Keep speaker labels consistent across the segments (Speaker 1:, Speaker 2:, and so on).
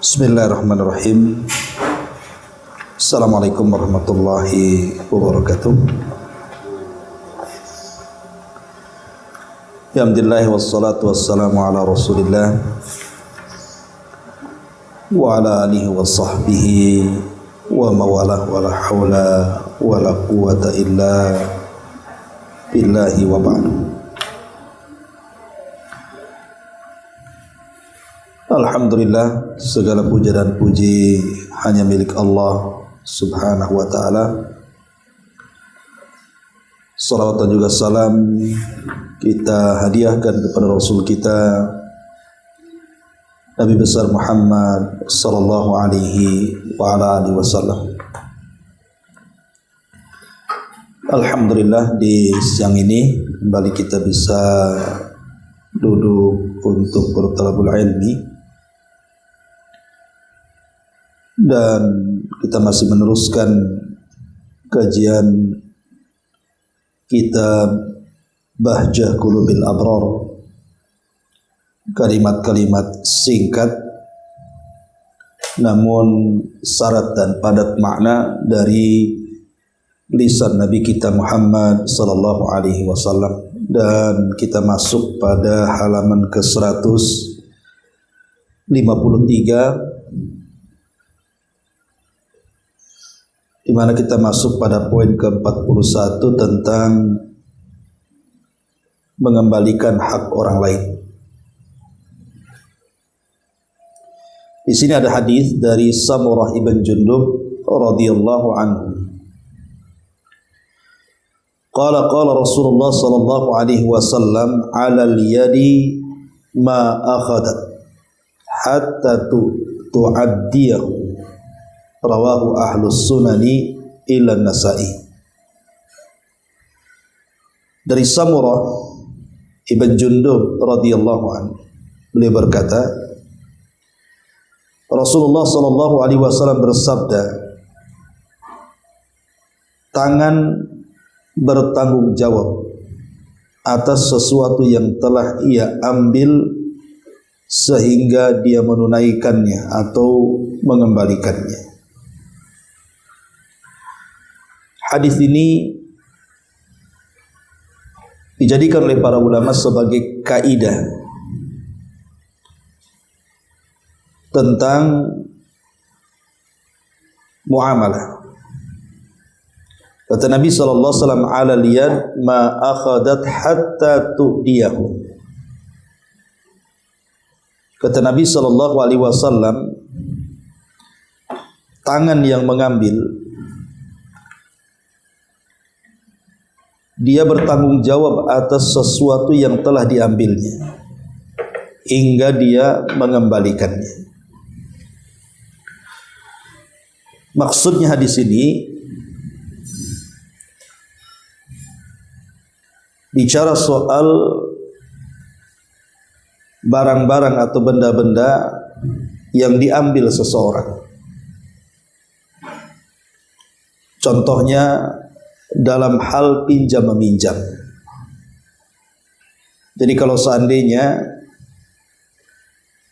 Speaker 1: Bismillahirrahmanirrahim. Assalamualaikum warahmatullahi wabarakatuh. Alhamdulillah wassalatu wassalamu ala Rasulillah wa ala alihi wa sahbihi wa mawalah wa la hawla wa la quwata illa billahi wa ba'du. Alhamdulillah, segala puja dan puji hanya milik Allah subhanahu wa ta'ala. Salawat dan juga salam kita hadiahkan kepada Rasul kita Nabi besar Muhammad sallallahu alaihi wa ala alihi wasallam. Alhamdulillah, di siang ini kembali kita bisa duduk untuk bertalabul ilmi, dan kita masih meneruskan kajian kitab Bahjah Qulubil Abrar, kalimat-kalimat singkat namun syarat dan padat makna dari lisan Nabi kita Muhammad sallallahu alaihi wasallam. Dan kita masuk pada halaman ke-153, di mana kita masuk pada poin ke-41 tentang mengembalikan hak orang lain. Di sini ada hadis dari Samurah ibn Jundub radhiyallahu anhu. Qala Rasulullah sallallahu alaihi wasallam 'alal yadi ma akhadat hatta tu'addiyahu, rawahu ahlus sunani ila Nasa'i. Dari Samurah ibn Jundub radhiyallahu anhu, beliau berkata, Rasulullah sallallahu alaihi wasallam bersabda, tangan bertanggung jawab atas sesuatu yang telah ia ambil sehingga dia menunaikannya atau mengembalikannya. Hadis ini dijadikan oleh para ulama sebagai kaidah tentang muamalah. Kata Nabi sallallahu alaihi wasallam, "Ala liyad ma akhadat hatta tu'diyahu." Kata Nabi sallallahu alaihi wasallam, tangan yang mengambil dia bertanggung jawab atas sesuatu yang telah diambilnya hingga dia mengembalikannya. Maksudnya hadis ini bicara soal barang-barang atau benda-benda yang diambil seseorang. Contohnya dalam hal pinjam meminjam. Jadi kalau seandainya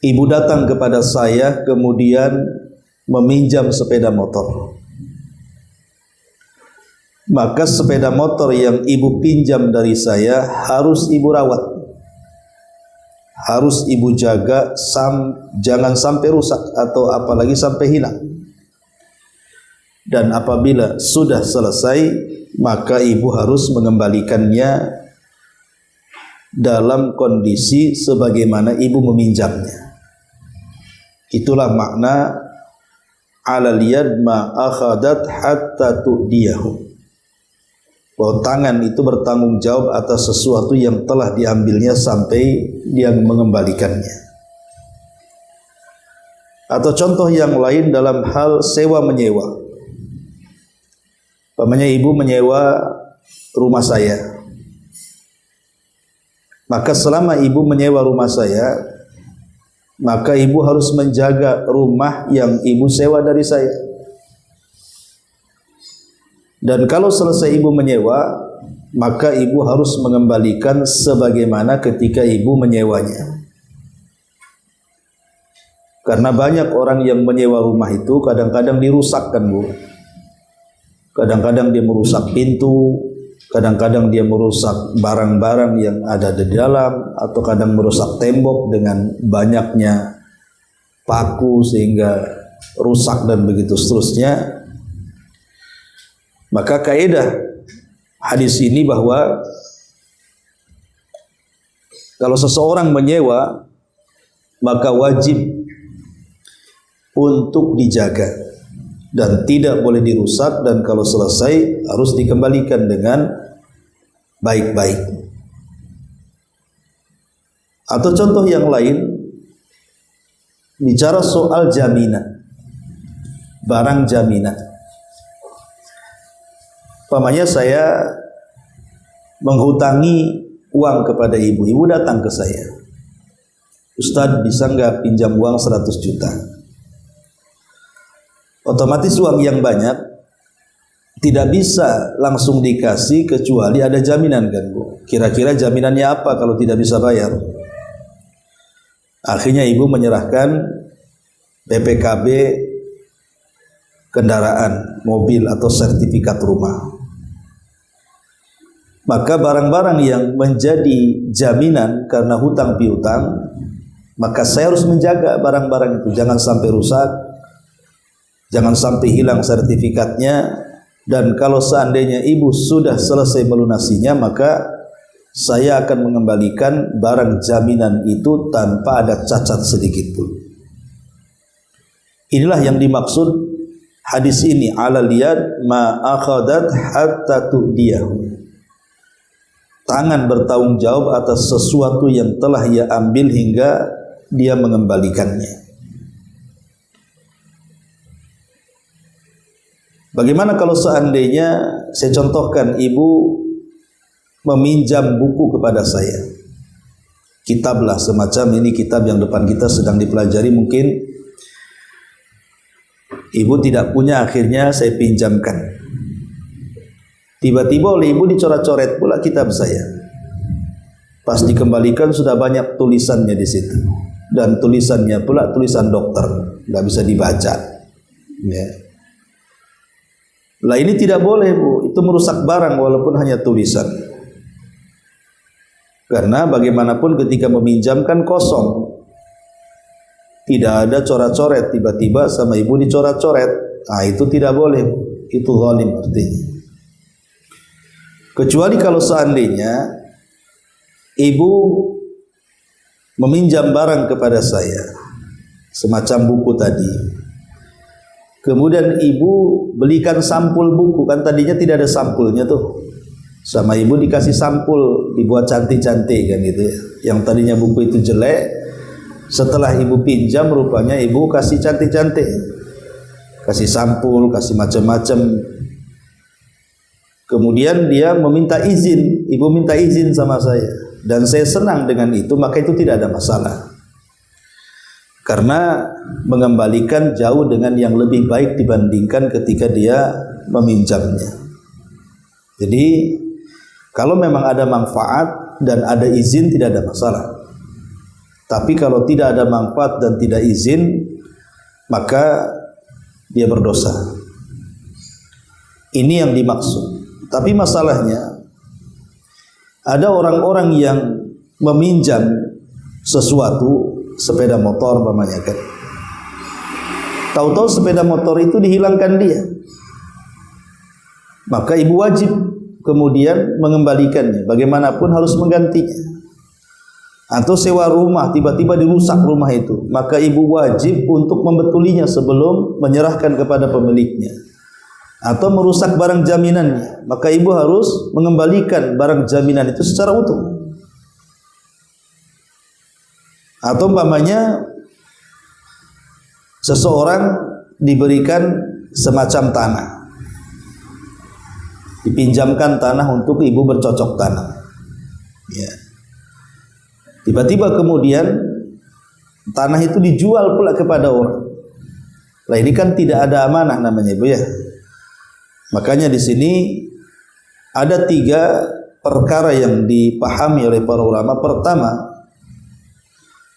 Speaker 1: ibu datang kepada saya kemudian meminjam sepeda motor, maka sepeda motor yang ibu pinjam dari saya harus ibu rawat, harus ibu jaga, jangan sampai rusak atau apalagi sampai hilang. Dan apabila sudah selesai, maka ibu harus mengembalikannya dalam kondisi sebagaimana ibu meminjamnya. Itulah makna alal yad ma akhadat hatta tu'diyahu, bahwa tangan itu bertanggung jawab atas sesuatu yang telah diambilnya sampai dia mengembalikannya. Atau contoh yang lain dalam hal sewa menyewa. Umpamanya ibu menyewa rumah saya, maka selama ibu menyewa rumah saya, maka ibu harus menjaga rumah yang ibu sewa dari saya. Dan kalau selesai ibu menyewa, maka ibu harus mengembalikan sebagaimana ketika ibu menyewanya. Karena banyak orang yang menyewa rumah itu kadang-kadang dirusakkan, Bu. Kadang-kadang dia merusak pintu, kadang-kadang dia merusak barang-barang yang ada di dalam, atau kadang merusak tembok dengan banyaknya paku sehingga rusak dan begitu seterusnya. Maka kaidah hadis ini bahwa kalau seseorang menyewa maka wajib untuk dijaga dan tidak boleh dirusak, dan kalau selesai harus dikembalikan dengan baik-baik. Atau contoh yang lain, bicara soal jaminan, barang jaminan. Umpamanya saya menghutangi uang kepada ibu, ibu datang ke saya, Ustadz bisa nggak pinjam uang 100 juta? Otomatis uang yang banyak tidak bisa langsung dikasih kecuali ada jaminan, kan Bu? Kira-kira jaminannya apa kalau tidak bisa bayar? Akhirnya ibu menyerahkan PPKB kendaraan, mobil atau sertifikat rumah. Maka barang-barang yang menjadi jaminan karena hutang piutang, maka saya harus menjaga barang-barang itu jangan sampai rusak, jangan sampai hilang sertifikatnya. Dan kalau seandainya ibu sudah selesai melunasinya, maka saya akan mengembalikan barang jaminan itu tanpa ada cacat sedikit pun. Inilah yang dimaksud hadis ini, alal yad ma akhadat hatta tu'diyahu. Tangan bertanggung jawab atas sesuatu yang telah ia ambil hingga dia mengembalikannya. Bagaimana kalau seandainya, saya contohkan, ibu meminjam buku kepada saya, kitab lah semacam ini, kitab yang depan kita sedang dipelajari, mungkin ibu tidak punya, akhirnya saya pinjamkan. Tiba-tiba oleh ibu dicoret-coret pula kitab saya. Pas dikembalikan sudah banyak tulisannya di situ, dan tulisannya pula tulisan dokter, nggak bisa dibaca. Ya. Lah ini tidak boleh, Bu. Itu merusak barang walaupun hanya tulisan. Karena bagaimanapun ketika meminjamkan kosong, tidak ada coret-coret, tiba-tiba sama ibu dicoret-coret. Nah, itu tidak boleh, Bu. Itu zalim artinya. Kecuali kalau seandainya ibu meminjam barang kepada saya, semacam buku tadi, kemudian ibu belikan sampul buku, kan tadinya tidak ada sampulnya tuh, sama ibu dikasih sampul, dibuat cantik-cantik kan gitu ya. Yang tadinya buku itu jelek, setelah ibu pinjam rupanya ibu kasih cantik-cantik, kasih sampul, kasih macam-macam. Kemudian dia meminta izin, ibu minta izin sama saya, dan saya senang dengan itu, maka itu tidak ada masalah. Karena mengembalikan jauh dengan yang lebih baik dibandingkan ketika dia meminjamnya. Jadi kalau memang ada manfaat dan ada izin tidak ada masalah. Tapi kalau tidak ada manfaat dan tidak izin, maka dia berdosa. Ini yang dimaksud. Tapi masalahnya ada orang-orang yang meminjam sesuatu, sepeda motor umpamanya kan. Tahu-tahu sepeda motor itu dihilangkan dia. Maka ibu wajib kemudian mengembalikannya, bagaimanapun harus menggantinya. Atau sewa rumah, tiba-tiba dirusak rumah itu, maka ibu wajib untuk membetulinya sebelum menyerahkan kepada pemiliknya. Atau merusak barang jaminannya, maka ibu harus mengembalikan barang jaminan itu secara utuh. Atau umpamanya seseorang diberikan semacam tanah, dipinjamkan tanah untuk ibu bercocok tanam, ya. Tiba-tiba kemudian tanah itu dijual pula kepada orang. Nah, ini kan tidak ada amanah namanya, ibu ya. Makanya di sini ada 3 perkara yang dipahami oleh para ulama. Pertama,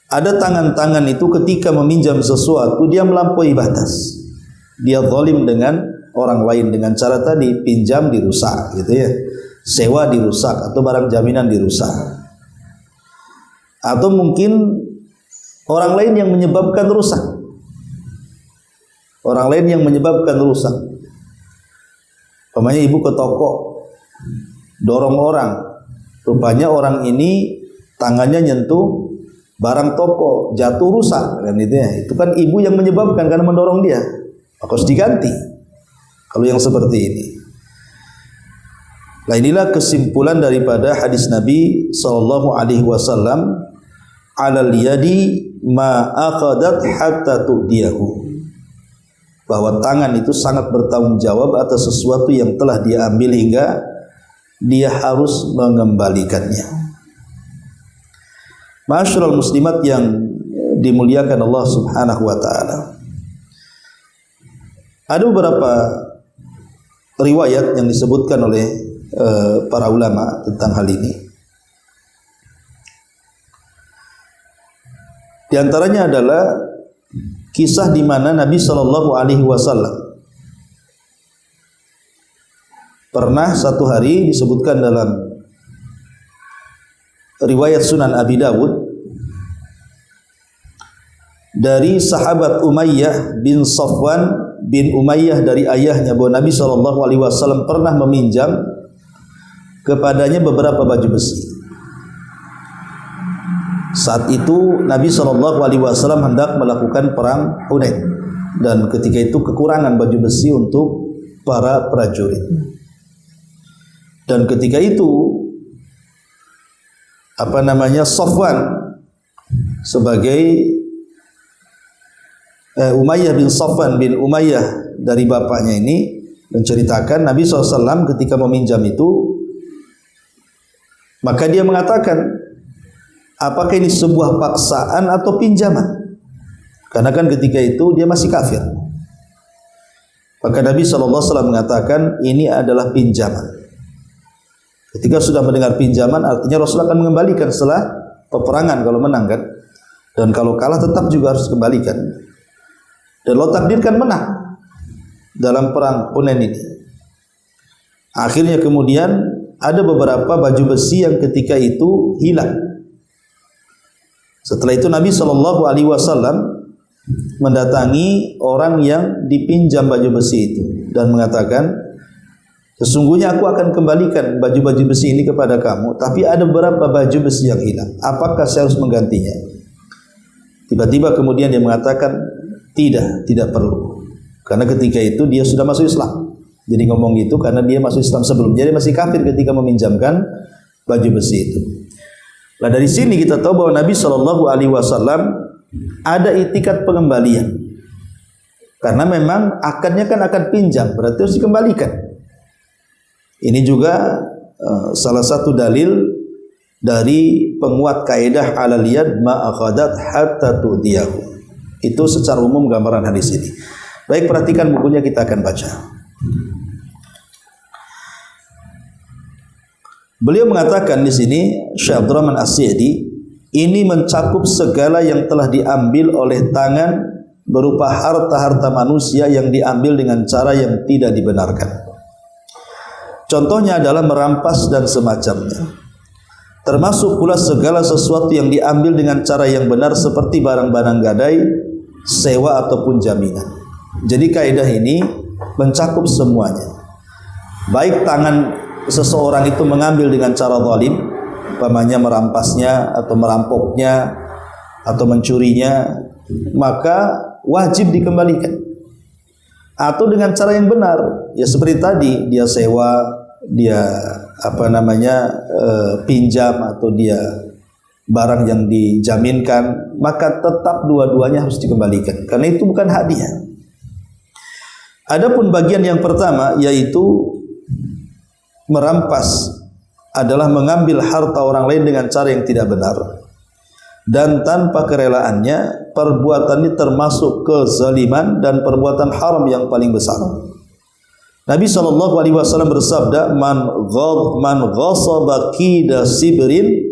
Speaker 1: Ada tangan-tangan itu ketika meminjam sesuatu dia melampaui batas. Dia zalim dengan orang lain dengan cara tadi pinjam dirusak gitu ya. Sewa dirusak atau barang jaminan dirusak. Atau mungkin orang lain yang menyebabkan rusak. Orang lain yang menyebabkan rusak. Umpamanya ibu ke toko, dorong orang. Rupanya orang ini tangannya nyentuh barang toko, jatuh rusak kan itu ya. Itu kan ibu yang menyebabkan karena mendorong dia. Harus diganti. Kalau yang seperti ini. Nah, inilah kesimpulan daripada hadis Nabi sallallahu alaihi wasallam, "Alal yadi ma aqadat hatta tu'diyahu." Bahwa tangan itu sangat bertanggung jawab atas sesuatu yang telah dia ambil hingga dia harus mengembalikannya. Ma'asyiral muslimat yang dimuliakan Allah Subhanahu wa taala. Ada beberapa riwayat yang disebutkan oleh para ulama tentang hal ini. Di antaranya adalah kisah di mana Nabi Shallallahu alaihi wasallam pernah satu hari, disebutkan dalam riwayat Sunan Abi Dawud, dari sahabat Umayyah bin Safwan bin Umayyah dari ayahnya bahwa Nabi SAW pernah meminjam kepadanya beberapa baju besi. Saat itu Nabi SAW hendak melakukan perang Hunain dan ketika itu kekurangan baju besi untuk para prajurit. Dan ketika itu Safwan sebagai Umayyah bin Safwan bin Umayyah dari bapaknya ini menceritakan Nabi SAW ketika meminjam itu, maka dia mengatakan, apakah ini sebuah paksaan atau pinjaman? Karena kan ketika itu dia masih kafir. Maka Nabi SAW mengatakan ini adalah pinjaman. Ketika sudah mendengar pinjaman, artinya Rasul akan mengembalikan setelah peperangan kalau menang kan. Dan kalau kalah tetap juga harus kembalikan. Dan Allah takdirkan menang dalam perang Hunain ini. Akhirnya kemudian ada beberapa baju besi yang ketika itu hilang. Setelah itu Nabi SAW mendatangi orang yang dipinjam baju besi itu dan mengatakan, sesungguhnya aku akan kembalikan baju-baju besi ini kepada kamu, tapi ada beberapa baju besi yang hilang. Apakah saya harus menggantinya? Tiba-tiba kemudian dia mengatakan, tidak perlu. Karena ketika itu dia sudah masuk Islam. Jadi ngomong gitu karena dia masuk Islam sebelumnya. Dia masih kafir ketika meminjamkan baju besi itu. Nah, dari sini kita tahu bahwa Nabi SAW ada itikat pengembalian. Karena memang akadnya kan akad pinjam, berarti harus dikembalikan. Ini juga salah satu dalil dari penguat kaidah alal yad ma akhadat hatta tu'diyahu. Itu secara umum gambaran hadis ini. Baik, perhatikan bukunya, kita akan baca. Beliau mengatakan di sini, Syekh Abdurrahman As-Sa'di, ini mencakup segala yang telah diambil oleh tangan berupa harta-harta manusia yang diambil dengan cara yang tidak dibenarkan. Contohnya adalah merampas dan semacamnya. Termasuk pula segala sesuatu yang diambil dengan cara yang benar seperti barang-barang gadai, sewa ataupun jaminan. Jadi kaidah ini mencakup semuanya. Baik tangan seseorang itu mengambil dengan cara zalim, umpamanya merampasnya atau merampoknya atau mencurinya, maka wajib dikembalikan. Atau dengan cara yang benar, ya seperti tadi dia sewa, dia pinjam atau dia barang yang dijaminkan, maka tetap dua-duanya harus dikembalikan karena itu bukan hadiah. Adapun bagian yang pertama yaitu merampas adalah mengambil harta orang lain dengan cara yang tidak benar dan tanpa kerelaannya, perbuatan ini termasuk kezaliman dan perbuatan haram yang paling besar. Nabi SAW bersabda, man ghasaba qida sibrin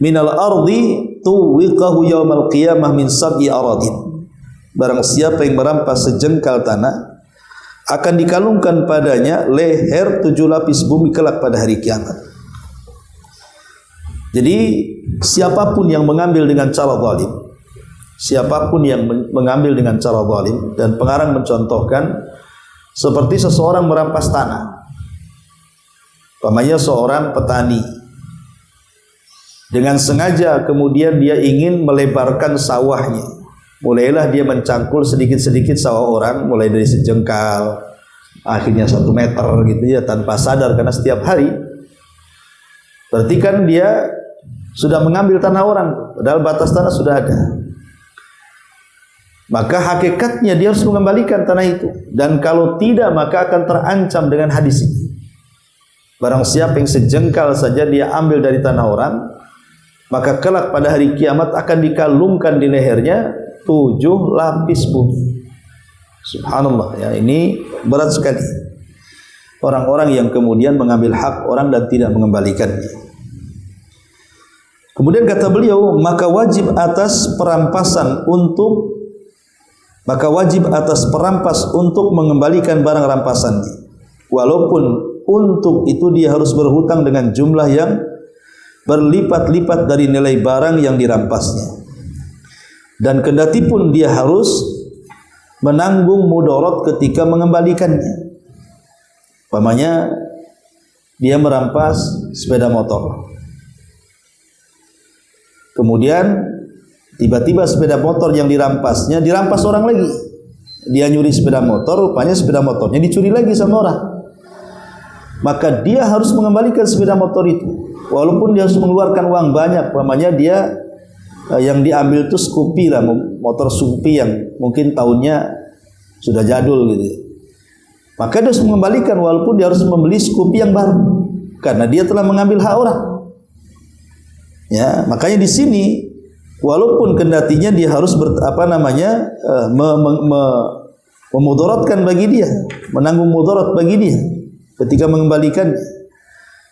Speaker 1: minal ardi tuwiqahu yaumal qiyamah min sab'i aradin. Barang siapa yang merampas sejengkal tanah, akan dikalungkan padanya leher 7 lapis bumi kelak pada hari kiamat. Jadi siapapun yang mengambil dengan cara zalim, siapapun yang mengambil dengan cara zalim, dan pengarang mencontohkan seperti seseorang merampas tanah. Umpamanya seorang petani dengan sengaja kemudian dia ingin melebarkan sawahnya. Mulailah dia mencangkul sedikit-sedikit sawah orang, mulai dari sejengkal, akhirnya 1 meter gitu ya, tanpa sadar karena setiap hari. Berarti kan dia sudah mengambil tanah orang, padahal batas tanah sudah ada. Maka hakikatnya dia harus mengembalikan tanah itu, dan kalau tidak maka akan terancam dengan hadis ini. Barang siapa yang sejengkal saja dia ambil dari tanah orang, maka kelak pada hari kiamat akan dikalungkan di lehernya 7 lapis bumi. Subhanallah ya, ini berat sekali. Orang-orang yang kemudian mengambil hak orang dan tidak mengembalikannya. Kemudian kata beliau, maka wajib atas perampas untuk mengembalikan barang rampasannya. Walaupun untuk itu dia harus berhutang dengan jumlah yang berlipat-lipat dari nilai barang yang dirampasnya. Dan kendati pun dia harus menanggung mudarat ketika mengembalikannya. Umpamanya dia merampas sepeda motor, kemudian tiba-tiba sepeda motor yang dirampasnya dirampas orang lagi. Dia nyuri sepeda motor, rupanya sepeda motornya dicuri lagi sama orang. Maka dia harus mengembalikan sepeda motor itu, walaupun dia harus mengeluarkan uang banyak. Umpamanya dia yang diambil itu Scoopy lah, motor Scoopy yang mungkin tahunnya sudah jadul gitu. Maka dia harus mengembalikan walaupun dia harus membeli Scoopy yang baru, karena dia telah mengambil hak orang. Ya, makanya di sini walaupun kendatinya dia harus memudaratkan bagi dia, menanggung mudarat bagi dia ketika mengembalikan.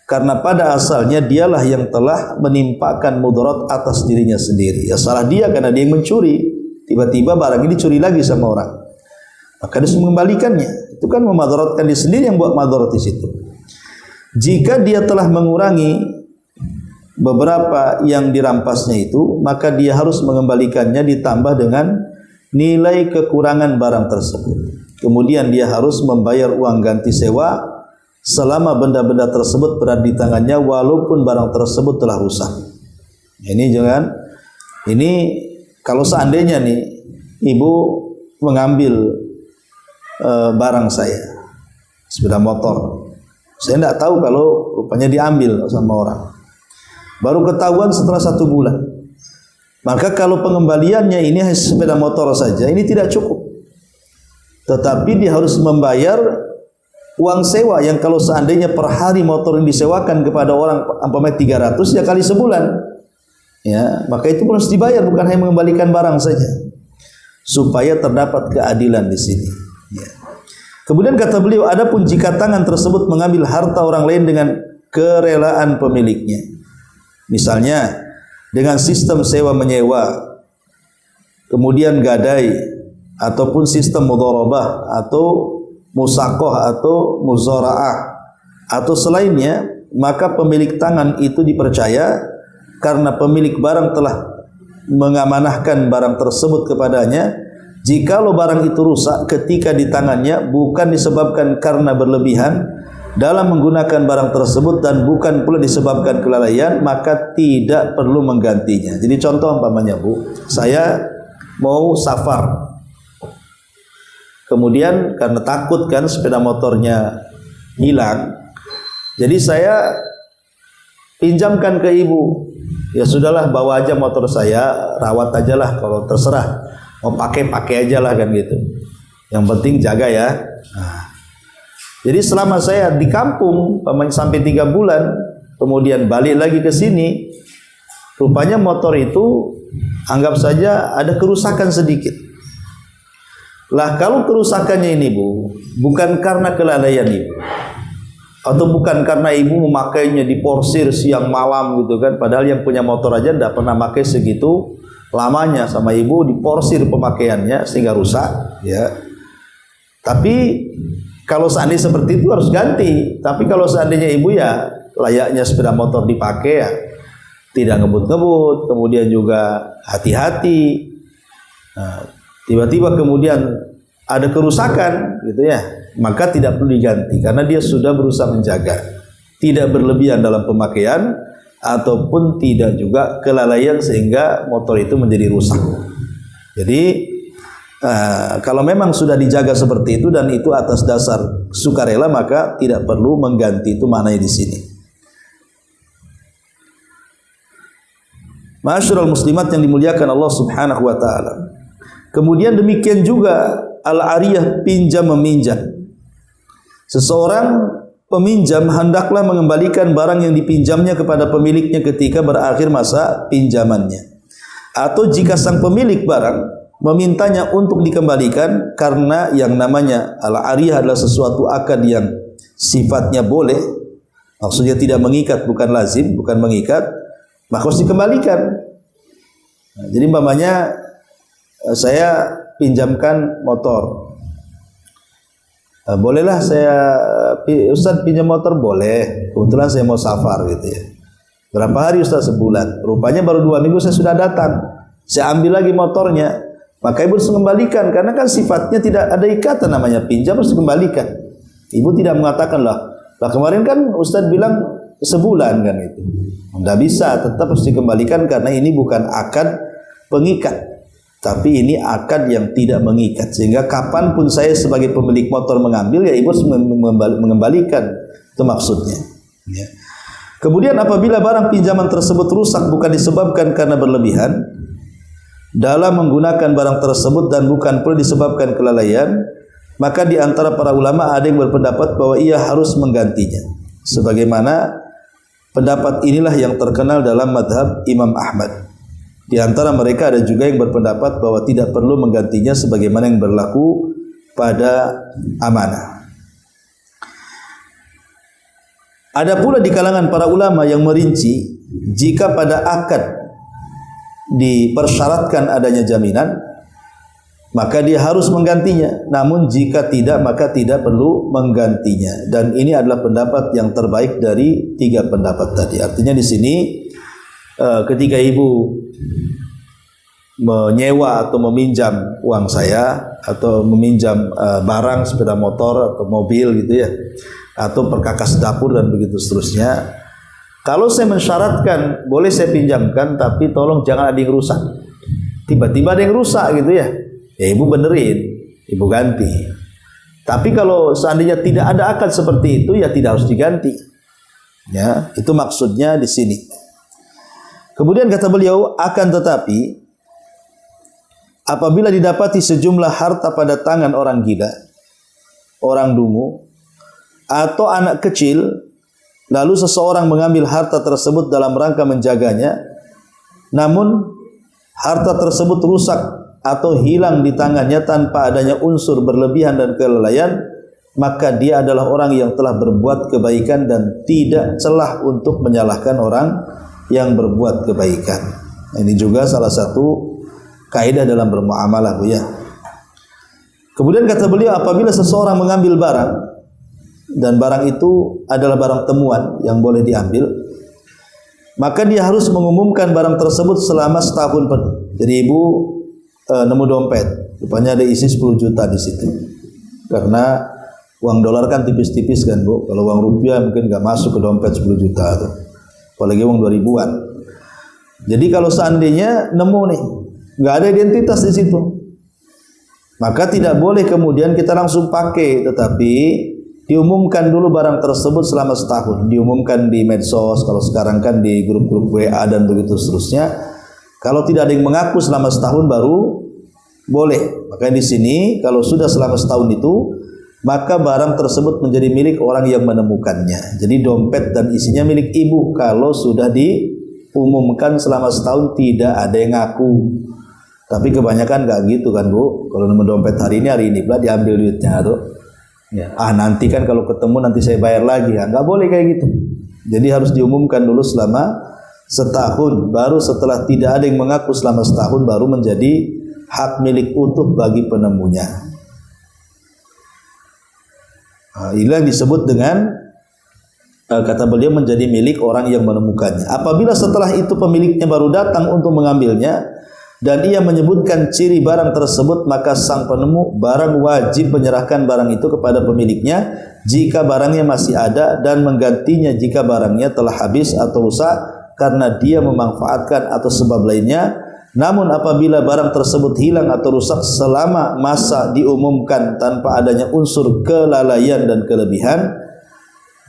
Speaker 1: Karena pada asalnya dialah yang telah menimpakan mudarat atas dirinya sendiri. Ya salah dia karena dia yang mencuri. Tiba-tiba barang ini dicuri lagi sama orang. Maka dia harus mengembalikannya. Itu kan memadaratkan dia sendiri yang buat madarat di situ. Jika dia telah mengurangi beberapa yang dirampasnya itu, maka dia harus mengembalikannya ditambah dengan nilai kekurangan barang tersebut. Kemudian dia harus membayar uang ganti sewa selama benda-benda tersebut berada di tangannya walaupun barang tersebut telah rusak. Ini kalau seandainya nih ibu mengambil barang saya, sepeda motor, saya tidak tahu kalau rupanya diambil sama orang, baru ketahuan setelah 1 bulan. Maka kalau pengembaliannya ini sepeda motor saja, ini tidak cukup, tetapi dia harus membayar uang sewa yang kalau seandainya per hari motor ini disewakan kepada orang umpamanya 300 ya kali sebulan. Ya, maka itu pun harus dibayar, bukan hanya mengembalikan barang saja. Supaya terdapat keadilan di sini. Ya. Kemudian kata beliau, adapun jika tangan tersebut mengambil harta orang lain dengan kerelaan pemiliknya. Misalnya dengan sistem sewa menyewa, kemudian gadai, ataupun sistem mudharabah atau musakoh atau muzara'ah atau selainnya, maka pemilik tangan itu dipercaya karena pemilik barang telah mengamanahkan barang tersebut kepadanya. Jikalau barang itu rusak ketika di tangannya bukan disebabkan karena berlebihan dalam menggunakan barang tersebut dan bukan pula disebabkan kelalaian, maka tidak perlu menggantinya. Jadi contoh umpamanya, Bu, saya mau safar, kemudian karena takut kan sepeda motornya hilang, jadi saya pinjamkan ke ibu. Ya sudahlah, bawa aja motor saya, rawat aja lah, kalau terserah mau pakai aja lah kan gitu. Yang penting jaga ya. Nah, jadi selama saya di kampung sampai 3 bulan, kemudian balik lagi ke sini, rupanya motor itu anggap saja ada kerusakan sedikit. Lah kalau kerusakannya ini, Bu, bukan karena kelalaian ibu, Atau bukan karena ibu memakainya diporsir siang malam gitu kan, padahal yang punya motor aja tidak pernah pakai segitu lamanya, sama ibu diporsir pemakaiannya sehingga rusak ya. Tapi kalau seandainya seperti itu harus ganti. Tapi kalau seandainya ibu ya layaknya sepeda motor dipakai ya tidak ngebut-ngebut, kemudian juga hati-hati. Nah, tiba-tiba kemudian ada kerusakan gitu ya, maka tidak perlu diganti karena dia sudah berusaha menjaga, tidak berlebihan dalam pemakaian ataupun tidak juga kelalaian sehingga motor itu menjadi rusak. Jadi kalau memang sudah dijaga seperti itu dan itu atas dasar sukarela, maka tidak perlu mengganti, itu maknanya di sini. Ma'asyiral muslimat yang dimuliakan Allah Subhanahu wa taala. Kemudian demikian juga al-ariyah, pinjam meminjam. Seseorang peminjam hendaklah mengembalikan barang yang dipinjamnya kepada pemiliknya ketika berakhir masa pinjamannya. Atau jika sang pemilik barang memintanya untuk dikembalikan, karena yang namanya al-ariyah adalah sesuatu akad yang sifatnya boleh, maksudnya tidak mengikat, bukan lazim, bukan mengikat, maka harus dikembalikan. Nah, jadi umpamanya saya pinjamkan motor, bolehlah saya, Ustaz pinjam motor, boleh, kebetulan saya mau safar gitu ya. Berapa hari Ustaz? Sebulan. Rupanya baru 2 minggu saya sudah datang, saya ambil lagi motornya, maka ibu harus mengembalikan karena kan sifatnya tidak ada ikatan, namanya pinjam harus dikembalikan. Ibu tidak mengatakan lah kemarin kan Ustaz bilang sebulan kan, itu tidak bisa, tetap harus dikembalikan karena ini bukan akad pengikat, tapi ini akad yang tidak mengikat, sehingga kapanpun saya sebagai pemilik motor mengambil ya ibu harus mengembalikan, itu maksudnya ya. Kemudian apabila barang pinjaman tersebut rusak bukan disebabkan karena berlebihan dalam menggunakan barang tersebut dan bukan pula disebabkan kelalaian, maka di antara para ulama ada yang berpendapat bahwa ia harus menggantinya, sebagaimana pendapat inilah yang terkenal dalam madhab Imam Ahmad. Di antara mereka ada juga yang berpendapat bahwa tidak perlu menggantinya sebagaimana yang berlaku pada amanah. Ada pula di kalangan para ulama yang merinci, jika pada akad dipersyaratkan adanya jaminan, maka dia harus menggantinya. Namun jika tidak, maka tidak perlu menggantinya. Dan ini adalah pendapat yang terbaik dari 3 pendapat tadi. Artinya di sini ketika ibu menyewa atau meminjam uang saya, atau meminjam barang, sepeda motor atau mobil gitu ya, atau perkakas dapur dan begitu seterusnya, kalau saya mensyaratkan boleh saya pinjamkan, tapi tolong jangan ada yang rusak. Tiba-tiba ada yang rusak gitu ya, ya ibu benerin, ibu ganti. Tapi kalau seandainya tidak ada akad seperti itu, ya tidak harus diganti. Ya, itu maksudnya di sini. Kemudian kata beliau, akan tetapi apabila didapati sejumlah harta pada tangan orang gila, orang dungu, atau anak kecil, lalu seseorang mengambil harta tersebut dalam rangka menjaganya, namun harta tersebut rusak atau hilang di tangannya tanpa adanya unsur berlebihan dan kelalaian, maka dia adalah orang yang telah berbuat kebaikan dan tidak celah untuk menyalahkan orang yang berbuat kebaikan. Ini juga salah satu kaidah dalam bermuamalah, Bu ya. Kemudian kata beliau, apabila seseorang mengambil barang dan barang itu adalah barang temuan yang boleh diambil, maka dia harus mengumumkan barang tersebut selama setahun penuh. Jadi ibu nemu dompet, rupanya ada isi 10 juta di situ. Karena uang dolar kan tipis-tipis kan, Bu. Kalau uang rupiah mungkin nggak masuk ke dompet 10 juta tuh. Apalagi uang 2000-an. Jadi kalau seandainya nemu nih, nggak ada identitas di situ, maka tidak boleh kemudian kita langsung pakai, tetapi diumumkan dulu barang tersebut selama setahun, diumumkan di medsos, kalau sekarang kan di grup-grup WA dan begitu seterusnya. Kalau tidak ada yang mengaku selama setahun baru boleh. Maka di sini kalau sudah selama setahun itu, maka barang tersebut menjadi milik orang yang menemukannya. Jadi dompet dan isinya milik ibu kalau sudah diumumkan selama setahun tidak ada yang ngaku. Tapi kebanyakan nggak gitu kan, Bu. Kalau nemu dompet hari ini pula diambil duitnya tuh. Ya, nanti kan kalau ketemu nanti saya bayar lagi. Ya, nggak boleh kayak gitu. Jadi harus diumumkan dulu selama setahun. Baru setelah tidak ada yang mengaku selama setahun baru menjadi hak milik utuh bagi penemunya. Inilah yang disebut dengan kata beliau menjadi milik orang yang menemukannya. Apabila setelah itu pemiliknya baru datang untuk mengambilnya dan ia menyebutkan ciri barang tersebut, maka sang penemu barang wajib menyerahkan barang itu kepada pemiliknya jika barangnya masih ada dan menggantinya jika barangnya telah habis atau rusak karena dia memanfaatkan atau sebab lainnya. Namun apabila barang tersebut hilang atau rusak selama masa diumumkan tanpa adanya unsur kelalaian dan kelebihan,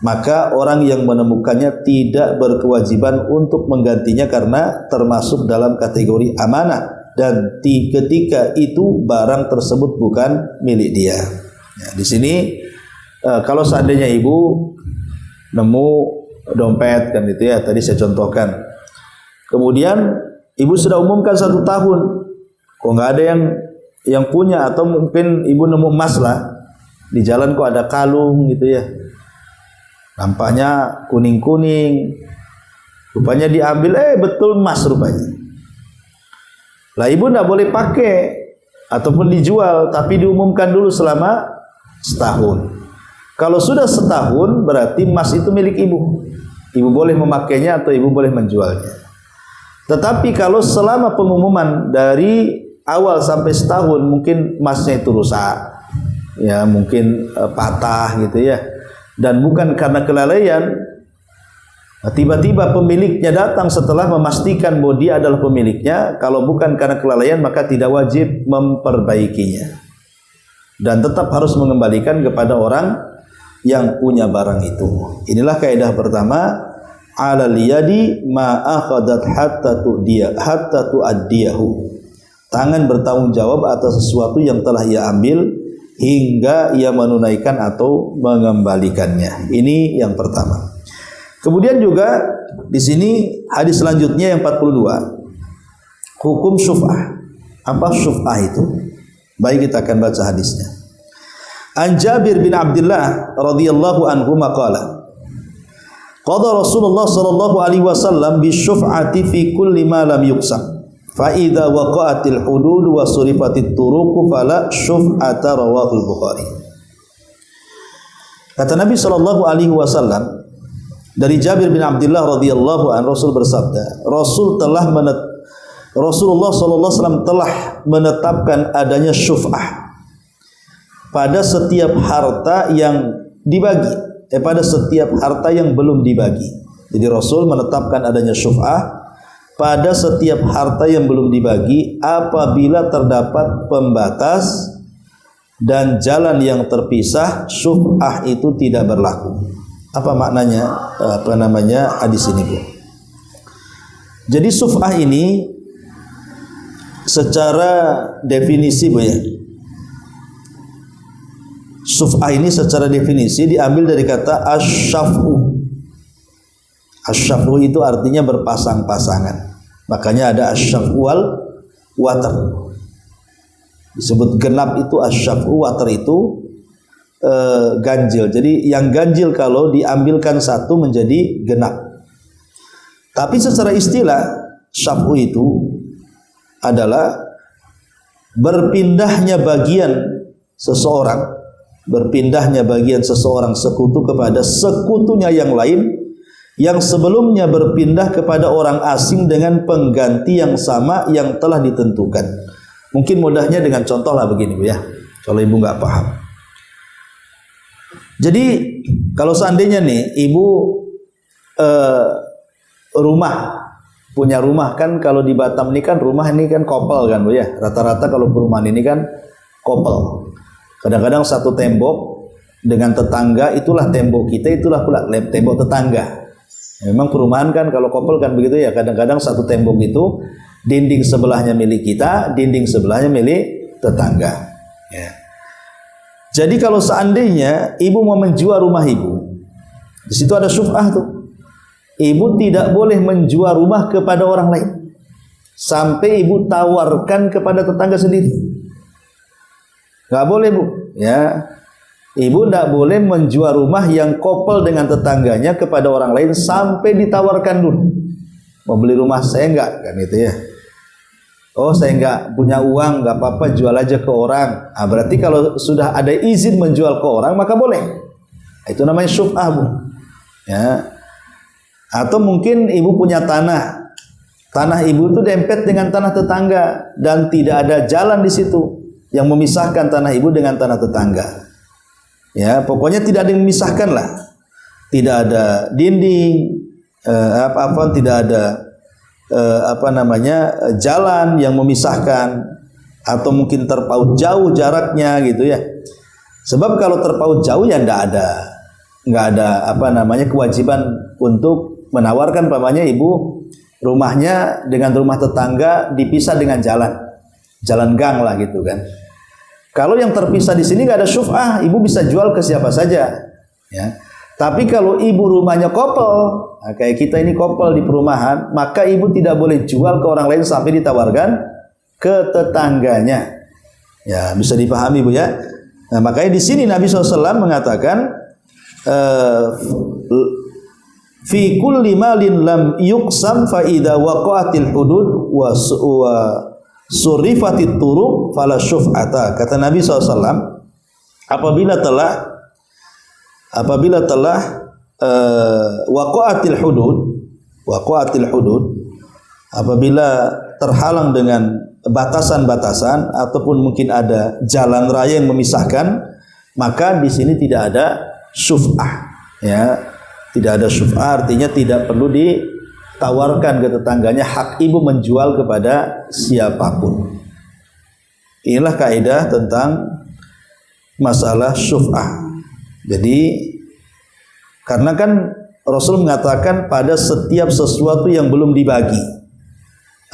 Speaker 1: maka orang yang menemukannya tidak berkewajiban untuk menggantinya karena termasuk dalam kategori amanah dan ketika itu barang tersebut bukan milik dia. Ya, di sini kalau seandainya ibu nemu dompet kan itu ya tadi saya contohkan, kemudian ibu sudah umumkan 1 tahun, kok nggak ada yang punya, atau mungkin ibu nemu emas lah di jalan kok ada kalung gitu ya. Nampaknya kuning-kuning, rupanya diambil, betul emas rupanya. Lah ibu tidak boleh pakai ataupun dijual, tapi diumumkan dulu selama setahun. Kalau sudah setahun berarti emas itu milik ibu. Ibu boleh memakainya atau ibu boleh menjualnya. Tetapi kalau selama pengumuman dari awal sampai setahun mungkin emasnya itu rusak, ya mungkin patah gitu ya. Dan bukan karena kelalaian, tiba-tiba pemiliknya datang setelah memastikan bahwa dia adalah pemiliknya. Kalau bukan karena kelalaian maka tidak wajib memperbaikinya dan tetap harus mengembalikan kepada orang yang punya barang itu. Inilah kaidah pertama, ala liyadi ma akhadat hatta tu'addiyahu. Tangan bertanggung jawab atas sesuatu yang telah ia ambil hingga ia menunaikan atau mengembalikannya. Ini yang pertama. Kemudian juga di sini hadis selanjutnya yang 42. Hukum syuf'ah. Apa syuf'ah itu? Baik, kita akan baca hadisnya. An Jabir bin Abdullah radhiyallahu anhu maqala. Qada Rasulullah sallallahu alaihi wasallam bi syuf'ati fi kulli ma lam yuqsam. Fa idza waqa'atil hudud wa surifatit turuq fala syuf'ata, rawahul Bukhari. Kata Nabi sallallahu alaihi wasallam dari Jabir bin Abdullah radhiyallahu an, Rasul bersabda, Rasulullah sallallahu alaihi wasallam telah menetapkan adanya syuf'ah pada setiap harta yang dibagi, pada setiap harta yang belum dibagi. Jadi Rasul menetapkan adanya syuf'ah pada setiap harta yang belum dibagi apabila terdapat pembatas dan jalan yang terpisah, syuf'ah itu tidak berlaku. Apa maknanya? Hadis ini, Bu? Jadi syuf'ah ini secara definisi, Bu ya. Syuf'ah ini secara definisi diambil dari kata asyaf'u. Asyaf'u itu artinya berpasang-pasangan. Makanya ada asyaf'u wal watar. Disebut genap itu asyaf'u, watar itu ganjil. Jadi yang ganjil kalau diambilkan satu menjadi genap. Tapi secara istilah syaf'u itu adalah berpindahnya bagian seseorang sekutu kepada sekutunya yang lain yang sebelumnya berpindah kepada orang asing dengan pengganti yang sama yang telah ditentukan. Mungkin mudahnya dengan contoh lah begini, Bu ya, kalau ibu nggak paham. Jadi kalau seandainya nih ibu punya rumah kan, kalau di Batam ini kan rumah ini kan kopel kan, Bu ya. Rata-rata kalau perumahan ini kan kopel. Kadang-kadang satu tembok dengan tetangga, itulah tembok kita, itulah pula tembok tetangga. Memang perumahan kan kalau kopel kan begitu ya. Kadang-kadang satu tembok itu dinding sebelahnya milik kita, dinding sebelahnya milik tetangga. Ya. Jadi kalau seandainya ibu mau menjual rumah ibu, di situ ada syuf'ah tuh. Ibu tidak boleh menjual rumah kepada orang lain sampai ibu tawarkan kepada tetangga sendiri. Nggak boleh, Bu. Ya. Ibu tidak boleh menjual rumah yang kopel dengan tetangganya kepada orang lain sampai ditawarkan dulu. Mau beli rumah saya enggak? Kan itu ya. Oh, saya enggak punya uang, enggak apa-apa, jual aja ke orang. Nah, berarti kalau sudah ada izin menjual ke orang maka boleh. Itu namanya syuf'ah, Bu. Ya. Atau mungkin ibu punya tanah. Tanah ibu itu dempet dengan tanah tetangga dan tidak ada jalan di situ yang memisahkan tanah ibu dengan tanah tetangga. Ya, pokoknya tidak ada yang memisahkan lah. Tidak ada dinding, tidak ada jalan yang memisahkan, atau mungkin terpaut jauh jaraknya gitu ya. Sebab kalau terpaut jauh ya nggak ada kewajiban untuk menawarkan ibu rumahnya dengan rumah tetangga dipisah dengan jalan gang lah gitu kan. Kalau yang terpisah di sini nggak ada syuf'ah, ibu bisa jual ke siapa saja, ya. Tapi kalau ibu rumahnya kopel, nah kayak kita ini kopel di perumahan, maka ibu tidak boleh jual ke orang lain sampai ditawarkan ke tetangganya. Ya, bisa dipahami, Bu ya. Nah, makanya di sini Nabi SAW mengatakan, fi kulli malin lam yuqsam fa idza waqa'atil hudud wa surifatit turuq fala syuf'ata. Kata Nabi SAW, apabila telah waqa'atil hudud, apabila terhalang dengan batasan-batasan ataupun mungkin ada jalan raya yang memisahkan, maka di sini tidak ada syuf'ah, ya. Tidak ada syuf'ah artinya tidak perlu ditawarkan ke tetangganya hak ibu menjual kepada siapapun. Inilah kaidah tentang masalah syuf'ah. Jadi karena kan Rasul mengatakan pada setiap sesuatu yang belum dibagi,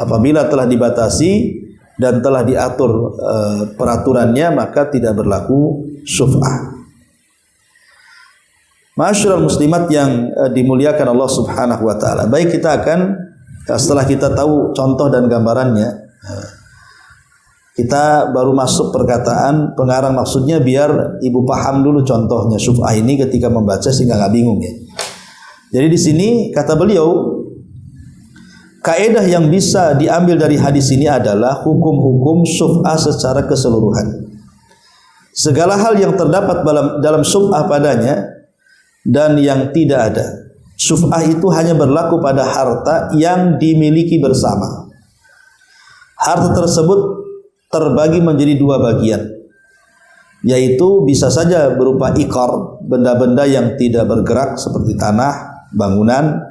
Speaker 1: apabila telah dibatasi dan telah diatur peraturannya, maka tidak berlaku syuf'ah. Ma'asyiral muslimat yang dimuliakan Allah Subhanahu wa taala. Baik, kita akan setelah kita tahu contoh dan gambarannya, kita baru masuk perkataan pengarang, maksudnya biar ibu paham dulu contohnya syuf'ah ini ketika membaca sehingga nggak bingung ya. Jadi di sini kata beliau, kaidah yang bisa diambil dari hadis ini adalah hukum-hukum syuf'ah secara keseluruhan. Segala hal yang terdapat dalam syuf'ah padanya dan yang tidak ada. Syuf'ah itu hanya berlaku pada harta yang dimiliki bersama. Harta tersebut terbagi menjadi dua bagian, yaitu bisa saja berupa iqar, benda-benda yang tidak bergerak seperti tanah, bangunan,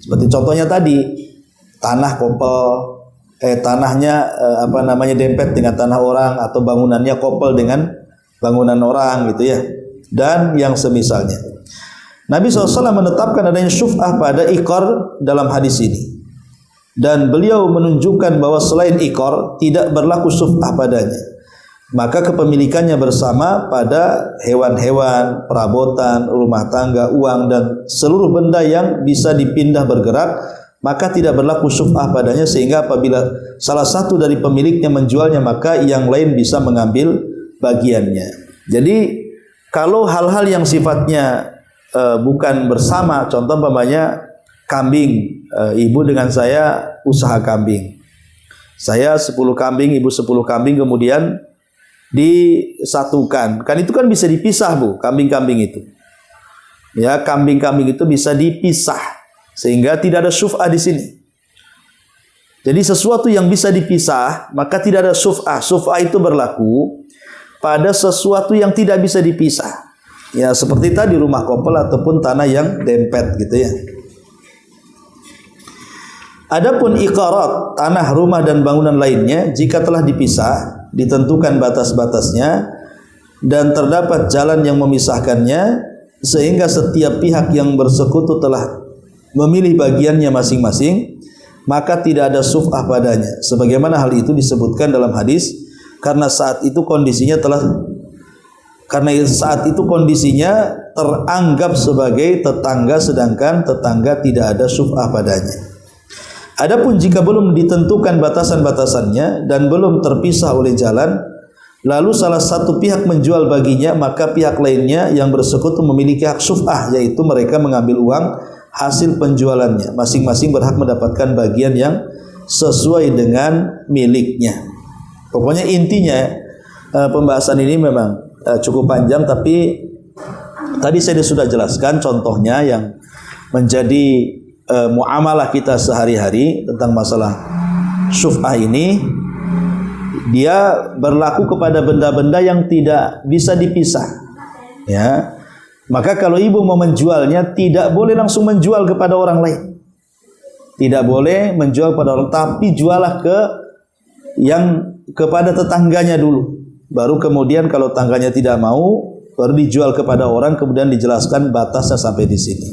Speaker 1: seperti contohnya tadi, tanah kopel, tanahnya dempet dengan tanah orang, atau bangunannya kopel dengan bangunan orang gitu ya, dan yang semisalnya. Nabi SAW menetapkan adanya syuf'ah pada iqar dalam hadis ini, dan beliau menunjukkan bahwa selain iqar tidak berlaku syuf'ah padanya. Maka kepemilikannya bersama pada hewan-hewan, perabotan, rumah tangga, uang, dan seluruh benda yang bisa dipindah bergerak, maka tidak berlaku syuf'ah padanya, sehingga apabila salah satu dari pemiliknya menjualnya, maka yang lain bisa mengambil bagiannya. Jadi kalau hal-hal yang sifatnya bukan bersama, contoh umpamanya kambing, ibu dengan saya usaha kambing, saya 10 kambing, ibu 10 kambing, kemudian disatukan, kan itu kan bisa dipisah, Bu, kambing-kambing itu ya, kambing-kambing itu bisa dipisah sehingga tidak ada syuf'ah di sini. Jadi sesuatu yang bisa dipisah maka tidak ada syuf'ah. Syuf'ah itu berlaku pada sesuatu yang tidak bisa dipisah, ya, seperti tadi rumah kopel ataupun tanah yang dempet gitu ya. Adapun iqarat, tanah, rumah, dan bangunan lainnya, jika telah dipisah, ditentukan batas-batasnya, dan terdapat jalan yang memisahkannya, sehingga setiap pihak yang bersekutu telah memilih bagiannya masing-masing, maka tidak ada syuf'ah padanya. Sebagaimana hal itu disebutkan dalam hadis, karena saat itu kondisinya teranggap sebagai tetangga, sedangkan tetangga tidak ada syuf'ah padanya. Adapun jika belum ditentukan batasan-batasannya dan belum terpisah oleh jalan, lalu salah satu pihak menjual baginya, maka pihak lainnya yang bersekutu memiliki hak syuf'ah, yaitu mereka mengambil uang hasil penjualannya. Masing-masing berhak mendapatkan bagian yang sesuai dengan miliknya. Pokoknya intinya pembahasan ini memang cukup panjang, tapi tadi saya sudah jelaskan contohnya yang menjadi muamalah kita sehari-hari tentang masalah syuf'ah ini. Dia berlaku kepada benda-benda yang tidak bisa dipisah, ya. Maka kalau ibu mau menjualnya, tidak boleh langsung menjual kepada orang lain. Tidak boleh menjual kepada orang, tapi jualah kepada tetangganya dulu. Baru kemudian kalau tangganya tidak mau, baru dijual kepada orang, kemudian dijelaskan batasnya sampai di sini.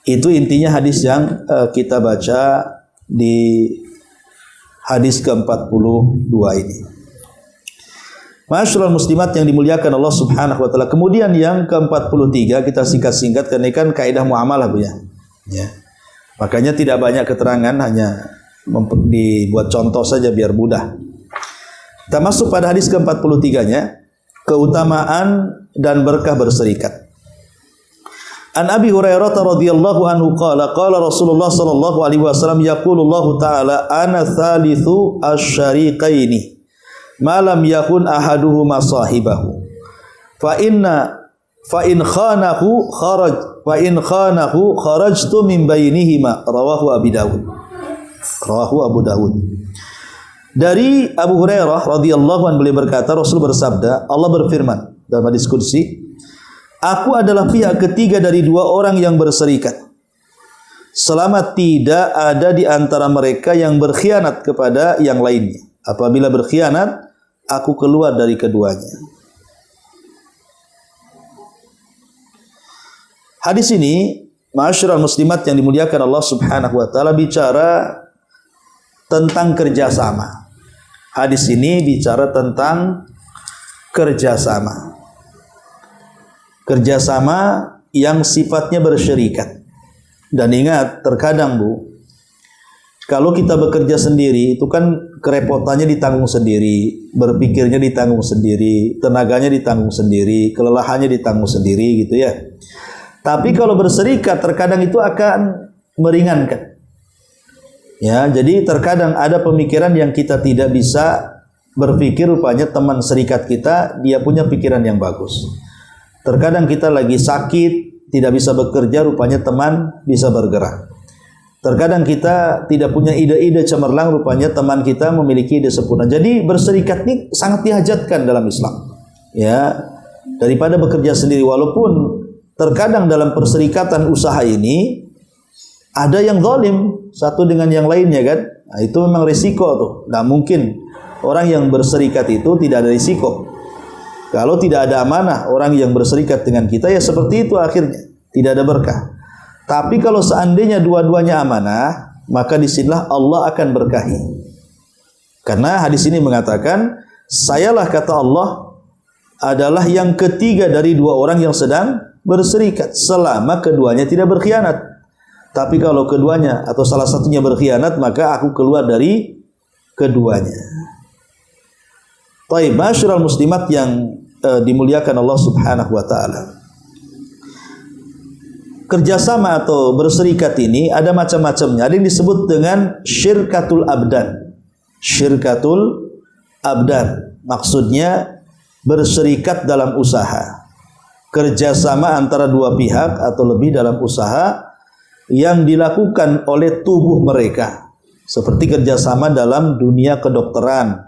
Speaker 1: Itu intinya hadis yang kita baca di hadis ke-42 ini. Masyaallah muslimat yang dimuliakan Allah Subhanahu wa taala. Kemudian yang ke-43 kita singkat-singkat karena kan kaidah muamalah, Bu ya. Makanya tidak banyak keterangan, hanya dibuat contoh saja biar mudah. Kita masuk pada hadis ke-43-nya, keutamaan dan berkah berserikat. An Abi Hurairah radhiyallahu anhu qala qala Rasulullah sallallahu alaihi wasallam yaqulullahu ta'ala ana thalithu asy-syariqaini ma lam yakun ahaduhuma sahibahu fa in khanahu kharajtu min bainihima rawahu Abu Dawud. Dari Abu Hurairah radhiyallahu anhu beliau berkata, Rasul bersabda, Allah berfirman dalam hadis qudsi, aku adalah pihak ketiga dari dua orang yang berserikat, selama tidak ada di antara mereka yang berkhianat kepada yang lainnya. Apabila berkhianat, aku keluar dari keduanya. Hadis ini, ma'asyiral muslimat yang dimuliakan Allah Subhanahu wa taala, bicara tentang kerjasama. Hadis ini bicara tentang kerjasama. Kerjasama yang sifatnya bersyarikat. Dan ingat, terkadang Bu, kalau kita bekerja sendiri, itu kan kerepotannya ditanggung sendiri, berpikirnya ditanggung sendiri, tenaganya ditanggung sendiri, kelelahannya ditanggung sendiri gitu ya. Tapi kalau berserikat terkadang itu akan meringankan. Ya, jadi terkadang ada pemikiran yang kita tidak bisa berpikir, rupanya teman serikat kita dia punya pikiran yang bagus. Terkadang kita lagi sakit, tidak bisa bekerja, rupanya teman bisa bergerak. Terkadang kita tidak punya ide-ide cemerlang, rupanya teman kita memiliki ide sempurna. Jadi berserikat ini sangat dihajatkan dalam Islam. Ya, daripada bekerja sendiri, walaupun terkadang dalam perserikatan usaha ini ada yang zalim satu dengan yang lainnya kan. Nah, itu memang risiko tuh. Nah, mungkin orang yang berserikat itu tidak ada risiko. Kalau tidak ada amanah orang yang berserikat dengan kita, ya seperti itu akhirnya, tidak ada berkah. Tapi kalau seandainya dua-duanya amanah, maka disinilah Allah akan berkahi. Karena hadis ini mengatakan, sayalah kata Allah adalah yang ketiga dari dua orang yang sedang berserikat, selama keduanya tidak berkhianat. Tapi kalau keduanya atau salah satunya berkhianat, maka aku keluar dari keduanya. Baik, masyaallah muslimat yang dimuliakan Allah Subhanahu wa taala. Kerjasama atau berserikat ini ada macam-macamnya. Ada yang disebut dengan syirkatul abdan. Syirkatul abdan maksudnya berserikat dalam usaha. Kerjasama antara dua pihak atau lebih dalam usaha yang dilakukan oleh tubuh mereka, seperti kerjasama dalam dunia kedokteran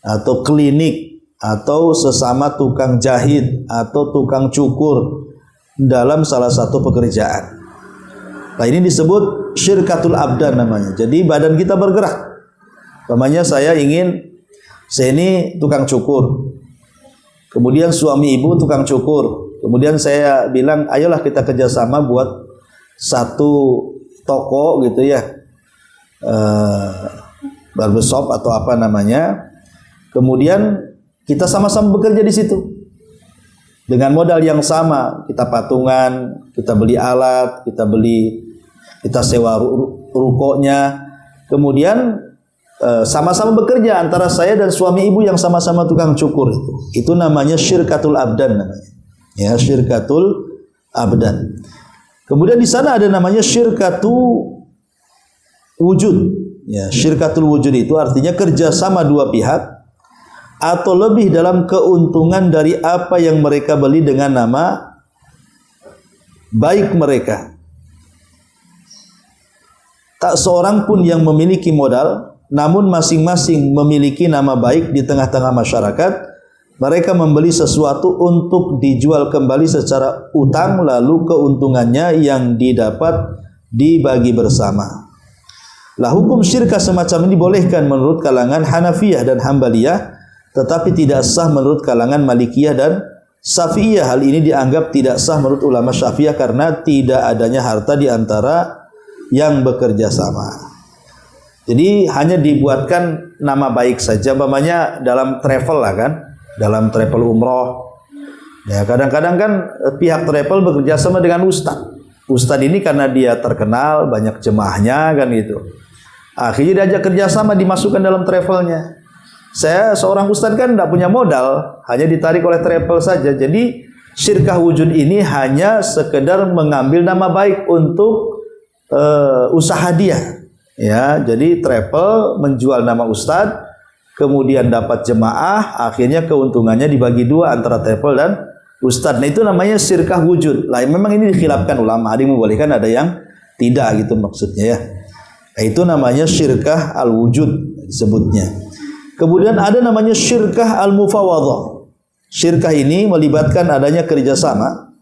Speaker 1: atau klinik atau sesama tukang jahit atau tukang cukur dalam salah satu pekerjaan. Nah, ini disebut syirkatul abdan namanya. Jadi badan kita bergerak. Umpamanya saya ini tukang cukur. Kemudian suami ibu tukang cukur. Kemudian saya bilang, ayolah kita kerjasama buat satu toko gitu ya, barbershop atau apa namanya. Kemudian kita sama-sama bekerja di situ dengan modal yang sama. Kita patungan, kita beli alat, kita sewa rukonya. Kemudian sama-sama bekerja antara saya dan suami ibu yang sama-sama tukang cukur itu namanya syirkatul abdan namanya. Ya, syirkatul abdan. Kemudian di sana ada namanya syirkatu wujud. Ya, syirkatul wujud itu artinya kerjasama dua pihak atau lebih dalam keuntungan dari apa yang mereka beli dengan nama baik mereka. Tak seorang pun yang memiliki modal, namun masing-masing memiliki nama baik di tengah-tengah masyarakat. Mereka membeli sesuatu untuk dijual kembali secara utang, lalu keuntungannya yang didapat dibagi bersama. Lah, hukum syirkah semacam ini bolehkan menurut kalangan Hanafiyah dan Hambaliyah, tetapi tidak sah menurut kalangan Malikiyah dan Syafi'iyah. Hal ini dianggap tidak sah menurut ulama Syafi'iyah karena tidak adanya harta di antara yang bekerja sama. Jadi hanya dibuatkan nama baik saja, umpamanya dalam travel lah kan, dalam travel umroh. Ya, kadang-kadang kan pihak travel bekerja sama dengan ustadz. Ustadz ini karena dia terkenal, banyak jemaahnya kan gitu. Akhirnya diajak kerjasama, dimasukkan dalam travelnya. Saya seorang ustadz kan tidak punya modal, hanya ditarik oleh travel saja. Jadi syirkah wujud ini hanya sekedar mengambil nama baik untuk usaha dia. Ya, jadi travel menjual nama ustadz, kemudian dapat jemaah, akhirnya keuntungannya dibagi dua antara travel dan ustadz. Nah, itu namanya syirkah wujud. Lah, memang ini dikhilafkan ulama, ada yang membolehkan, ada yang tidak gitu maksudnya ya. Nah, itu namanya syirkah al-wujud disebutnya. Kemudian ada namanya syirkah al-mufawadhah. Syirkah ini melibatkan adanya kerjasama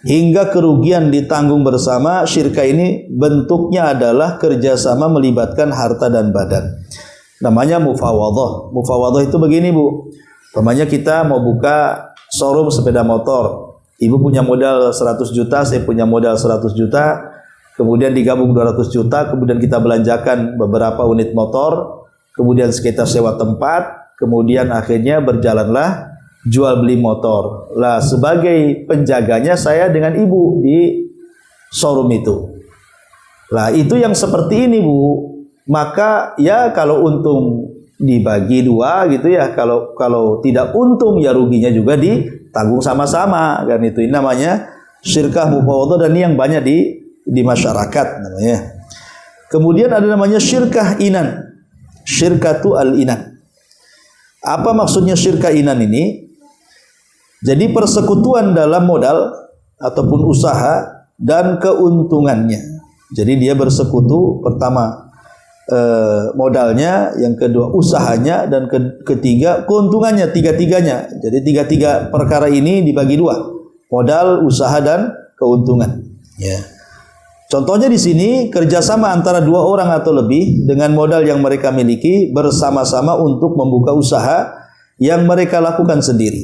Speaker 1: hingga kerugian ditanggung bersama. Syirkah ini bentuknya adalah kerjasama melibatkan harta dan badan. Namanya mufawadhah. Mufawadhah itu begini Bu. Umpamanya kita mau buka showroom sepeda motor. Ibu punya modal 100 juta, saya punya modal 100 juta. Kemudian digabung 200 juta, kemudian kita belanjakan beberapa unit motor. Kemudian kita sewa tempat, kemudian akhirnya berjalanlah jual beli motor. Lah, sebagai penjaganya saya dengan ibu di showroom itu. Lah, itu yang seperti ini Bu. Maka ya kalau untung dibagi dua gitu ya. Kalau tidak untung ya ruginya juga ditanggung sama-sama kan itu. Ini namanya syirkah mufawadhah dan ini yang banyak di masyarakat namanya. Kemudian ada namanya syirkah inan. Syirkatu al-inan. Apa maksudnya syirkah inan ini? Jadi persekutuan dalam modal ataupun usaha dan keuntungannya. Jadi dia bersekutu, pertama modalnya, yang kedua usahanya, dan ketiga keuntungannya, tiga-tiganya. Jadi tiga-tiga perkara ini dibagi dua, modal, usaha, dan keuntungan. Ya. Contohnya di sini kerjasama antara dua orang atau lebih dengan modal yang mereka miliki bersama-sama untuk membuka usaha yang mereka lakukan sendiri.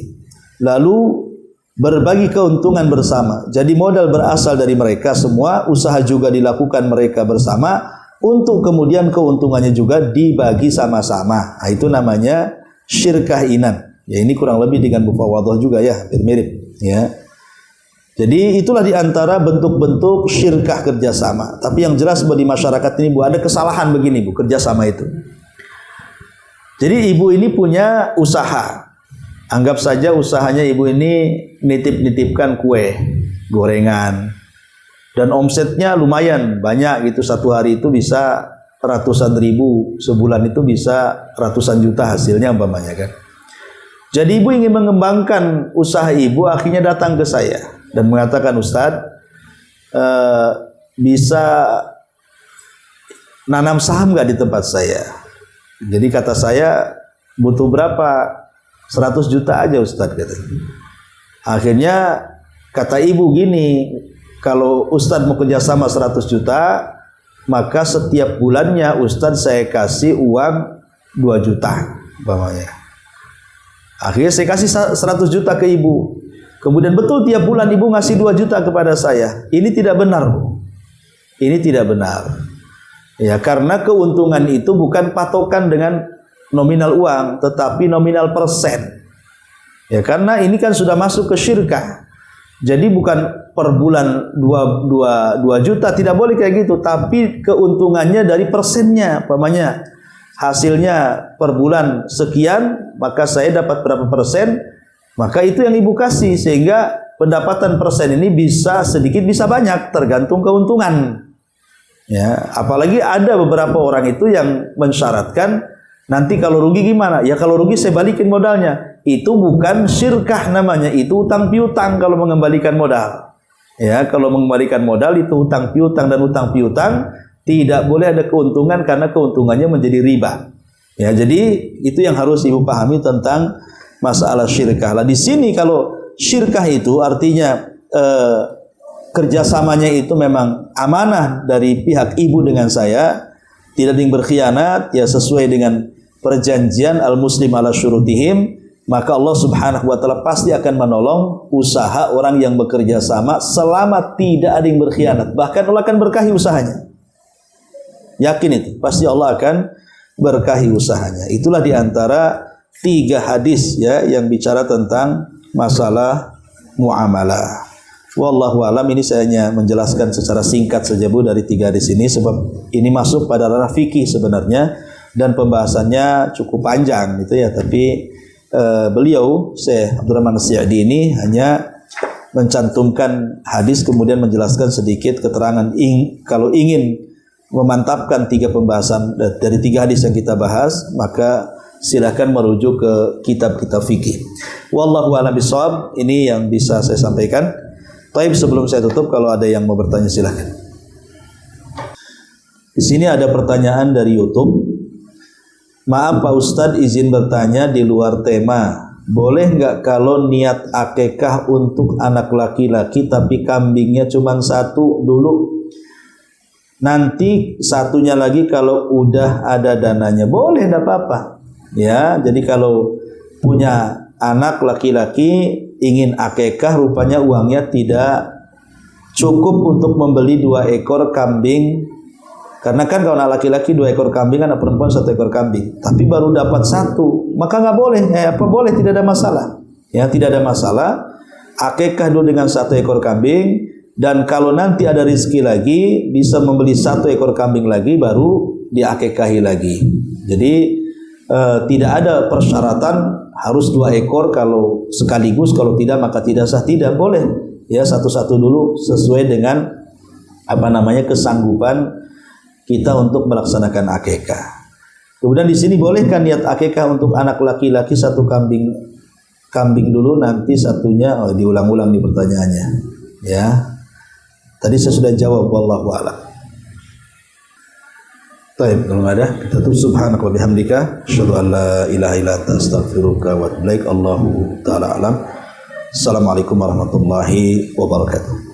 Speaker 1: Lalu berbagi keuntungan bersama. Jadi modal berasal dari mereka semua, usaha juga dilakukan mereka bersama untuk kemudian keuntungannya juga dibagi sama-sama. Nah, itu namanya syirkah inan. Ya, ini kurang lebih dengan mufawadhah juga ya, hampir mirip ya. Jadi itulah diantara bentuk-bentuk syirkah kerjasama. Tapi yang jelas di masyarakat ini Bu, ada kesalahan begini Bu, kerjasama itu. Jadi ibu ini punya usaha. Anggap saja usahanya ibu ini nitip-nitipkan kue, gorengan. Dan omsetnya lumayan banyak gitu, satu hari itu bisa ratusan ribu, sebulan itu bisa ratusan juta hasilnya umpamanya kan. Jadi ibu ingin mengembangkan usaha ibu, akhirnya datang ke saya dan mengatakan, Ustadz, bisa nanam saham nggak di tempat saya? Jadi kata saya, butuh berapa? 100 juta aja Ustadz, kata. Akhirnya kata ibu gini, kalau Ustadz mau kerjasama 100 juta, maka setiap bulannya Ustadz saya kasih uang 2 juta umpamanya. Akhirnya saya kasih 100 juta ke ibu. Kemudian betul tiap bulan ibu ngasih 2 juta kepada saya. Ini tidak benar, Bu. Ini tidak benar. Ya, karena keuntungan itu bukan patokan dengan nominal uang, tetapi nominal persen. Ya, karena ini kan sudah masuk ke syirkah. Jadi bukan per bulan 2 juta, tidak boleh kayak gitu, tapi keuntungannya dari persennya. Umpamanya hasilnya per bulan sekian, maka saya dapat berapa persen, maka itu yang ibu kasih, sehingga pendapatan persen ini bisa sedikit bisa banyak tergantung keuntungan. Ya, apalagi ada beberapa orang itu yang mensyaratkan nanti kalau rugi gimana? Ya kalau rugi saya balikin modalnya. Itu bukan syirkah namanya, itu utang piutang kalau mengembalikan modal. Ya, kalau mengembalikan modal itu utang piutang, dan utang piutang tidak boleh ada keuntungan karena keuntungannya menjadi riba. Ya, jadi itu yang harus ibu pahami tentang masalah syirkah. Lah di sini kalau syirkah itu artinya kerjasamanya itu memang amanah dari pihak ibu dengan saya, tidak ada yang berkhianat, ya sesuai dengan perjanjian al-muslim ala syurutihim, maka Allah Subhanahu wa taala pasti akan menolong usaha orang yang bekerja sama selama tidak ada yang berkhianat. Bahkan Allah akan berkahi usahanya. Yakin itu, pasti Allah akan berkahi usahanya. Itulah diantara 3 hadis ya yang bicara tentang masalah muamalah. Wallahu alam, ini saya hanya menjelaskan secara singkat saja Bu dari 3 hadis ini, sebab ini masuk pada ranah fikih sebenarnya dan pembahasannya cukup panjang gitu ya, tapi beliau Syekh Abdurrahman As-Sa'di ini hanya mencantumkan hadis kemudian menjelaskan sedikit keterangan kalau ingin memantapkan 3 pembahasan dari 3 hadis yang kita bahas, maka silakan merujuk ke kitab-kitab fikih. Wallahu a'lam bishawab, ini yang bisa saya sampaikan. Baik, sebelum saya tutup, kalau ada yang mau bertanya silakan. Di sini ada pertanyaan dari YouTube. Maaf Pak Ustadz, izin bertanya di luar tema. Boleh nggak kalau niat akikah untuk anak laki-laki tapi kambingnya cuma 1 dulu, nanti satunya lagi kalau udah ada dananya? Boleh, enggak apa-apa. Ya, jadi kalau punya anak laki-laki ingin akikah, rupanya uangnya tidak cukup untuk membeli 2 ekor kambing. Karena kan kalau anak laki-laki 2 ekor kambing, anak perempuan 1 ekor kambing. Tapi baru dapat 1, maka nggak boleh. Boleh, tidak ada masalah. Ya, tidak ada masalah. Akikah dulu dengan 1 ekor kambing, dan kalau nanti ada rezeki lagi bisa membeli 1 ekor kambing lagi, baru diakikahi lagi. Jadi tidak ada persyaratan harus 2 ekor kalau sekaligus, kalau tidak maka tidak sah. Tidak boleh, ya satu-satu dulu sesuai dengan kesanggupan kita untuk melaksanakan akikah. Kemudian di sini bolehkan niat akikah untuk anak laki-laki 1 kambing dulu, nanti satunya diulang-ulang di pertanyaannya. Ya, tadi saya sudah jawab, wallahu a'lam. Baik, kalau nggak ada kita tutup. Subhanaka wa bihamdika asyhadu an la ilaha illa anta astaghfiruka wa atubu ilaik. Allahu ta'ala alam. Assalamualaikum warahmatullahi wabarakatuh.